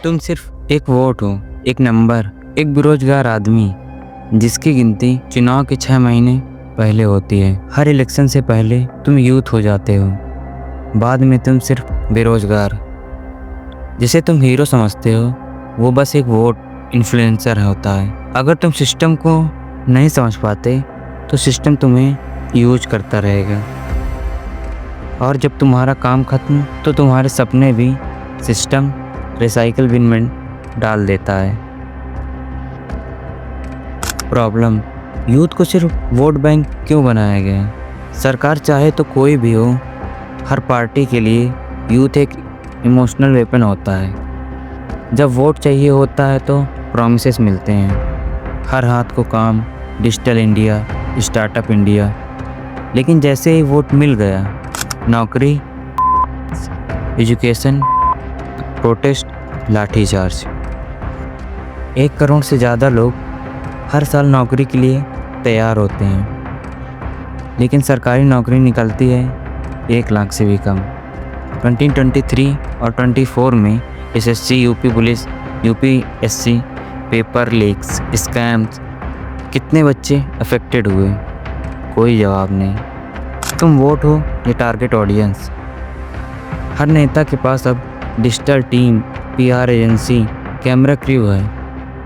तुम सिर्फ एक वोट हो, एक नंबर, एक बेरोजगार आदमी जिसकी गिनती चुनाव के 6 महीने पहले होती है। हर इलेक्शन से पहले तुम यूथ हो जाते हो, बाद में तुम सिर्फ बेरोजगार। जिसे तुम हीरो समझते हो वो बस एक वोट इन्फ्लुएंसर होता है। अगर तुम सिस्टम को नहीं समझ पाते तो सिस्टम तुम्हें यूज करता रहेगा, और जब तुम्हारा काम खत्म तो तुम्हारे सपने भी सिस्टम रिसाइकिल बिन में डाल देता है। प्रॉब्लम, यूथ को सिर्फ वोट बैंक क्यों बनाया गया? सरकार चाहे तो कोई भी हो, हर पार्टी के लिए यूथ एक इमोशनल वेपन होता है। जब वोट चाहिए होता है तो प्रॉमिसेस मिलते हैं, हर हाथ को काम, डिजिटल इंडिया, स्टार्टअप इंडिया। लेकिन जैसे ही वोट मिल गया, नौकरी, एजुकेशन, प्रोटेस्ट, लाठीचार्ज। 1 करोड़ से ज़्यादा लोग हर साल नौकरी के लिए तैयार होते हैं, लेकिन सरकारी नौकरी निकलती है 1 लाख से भी कम। 2023 और 24 में SSC, UP police, UPSC, paper leaks, scams, कितने बच्चे अफेक्टेड हुए? कोई जवाब नहीं। तुम वोट हो या टारगेट ऑडियंस? हर नेता के पास अब digital team, PR agency, camera crew है।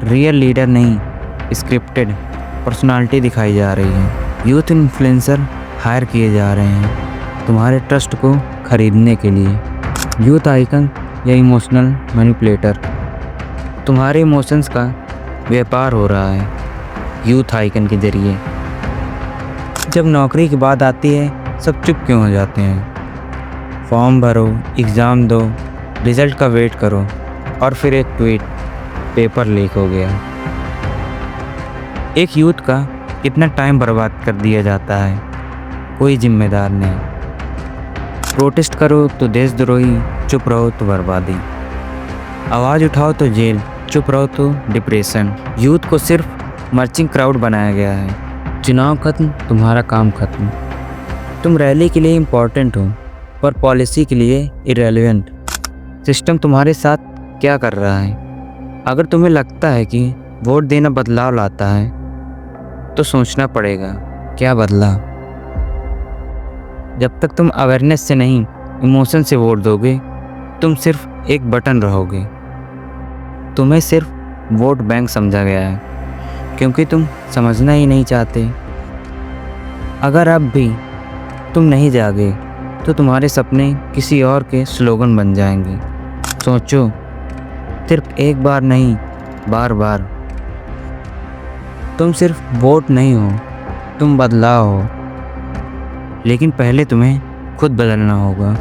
रियल लीडर नहीं, स्क्रिप्टेड पर्सनालिटी दिखाई जा रही है। यूथ इन्फ्लुएंसर हायर किए जा रहे हैं तुम्हारे ट्रस्ट को खरीदने के लिए। यूथ आइकन या इमोशनल मैनिपुलेटर? तुम्हारे इमोशंस का व्यापार हो रहा है यूथ आइकन के जरिए। जब नौकरी की बात आती है सब चुप क्यों हो जाते हैं? फॉर्म भरो, एग्ज़ाम दो, रिज़ल्ट का वेट करो, और फिर एक ट्वीट, पेपर लीक हो गया। एक यूथ का कितना टाइम बर्बाद कर दिया जाता है, कोई जिम्मेदार नहीं। प्रोटेस्ट करो तो देशद्रोही, चुप रहो तो बर्बादी। आवाज़ उठाओ तो जेल, चुप रहो तो डिप्रेशन। यूथ को सिर्फ मर्चिंग क्राउड बनाया गया है। चुनाव खत्म, तुम्हारा काम खत्म। तुम रैली के लिए इम्पोर्टेंट हो पर पॉलिसी के लिए इरेलेवेंट। सिस्टम तुम्हारे साथ क्या कर रहा है? अगर तुम्हें लगता है कि वोट देना बदलाव लाता है तो सोचना पड़ेगा, क्या बदला? जब तक तुम अवेयरनेस से नहीं, इमोशन से वोट दोगे, तुम सिर्फ एक बटन रहोगे। तुम्हें सिर्फ वोट बैंक समझा गया है क्योंकि तुम समझना ही नहीं चाहते। अगर अब भी तुम नहीं जागे तो तुम्हारे सपने किसी और के स्लोगन बन जाएंगे। सोचो, सिर्फ एक बार नहीं, बार बार। तुम सिर्फ वोट नहीं हो, तुम बदलाव हो। लेकिन पहले तुम्हें खुद बदलना होगा।